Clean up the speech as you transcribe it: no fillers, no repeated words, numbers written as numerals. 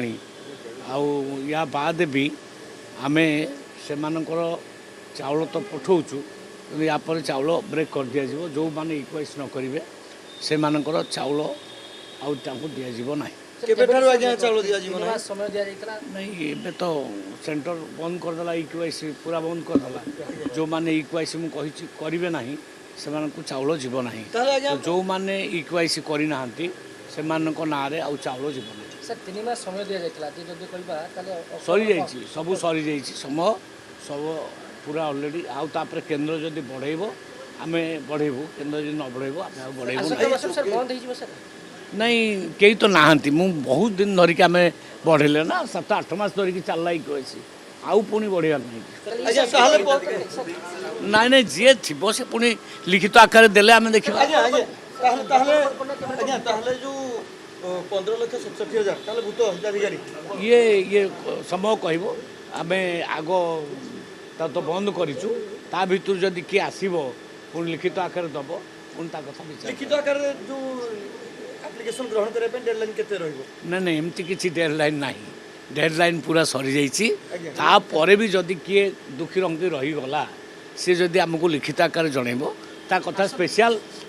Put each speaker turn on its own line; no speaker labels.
आउ या बाद भी आमे सेमानकर चाउल तो पठाऊचु या पर चाउल ब्रेक कर दिया जो माने इक्वाइस न करेंगे से मानकर चाउल आउ दिज्व ना नहीं ए तो सेंटर बंद करदेला इक्वाइस पूरा बंद करदेला जो माने इक्वाइस मुझे करेंगे ना से चाउल जीव ना तो जो माने इक्वाइस करना से ना चाउल जीव ना
समय
सरी जा सब सरी जा समय सब पूरा अलरेडी आउे केन्द्र जदि बढ़ेब आम बढ़ेबू केन्द्र जब न बढ़ेबू आम बढ़ेबू नहीं कई तो नहांती मु बहुत दिन धरिक आम बढ़ेले ना 7-8 मास धरिक चलला इक्वाइस आउ पुणी बढ़िया ना नहीं जी थी से पुणी लिखित आकार देले आम देखा
15,67,000 भूत हिताधिकारी
ये समय कहब आम आग तो बंद करूँ ता भर जदि किए आसब पुणी लिखित आकार दब पुणी कथा
लिखित आकार जो एप्लिकेशन ग्रहण करने डेडलाइन केते रहइबो
नहीं एमती किसी डेडलाइन ना डेडलाइन पूरा सरी जापर भी जदि किए दुखी रंगी रहीगला सी जदि आमको लिखित आकार जनइब ता कथा स्पेशल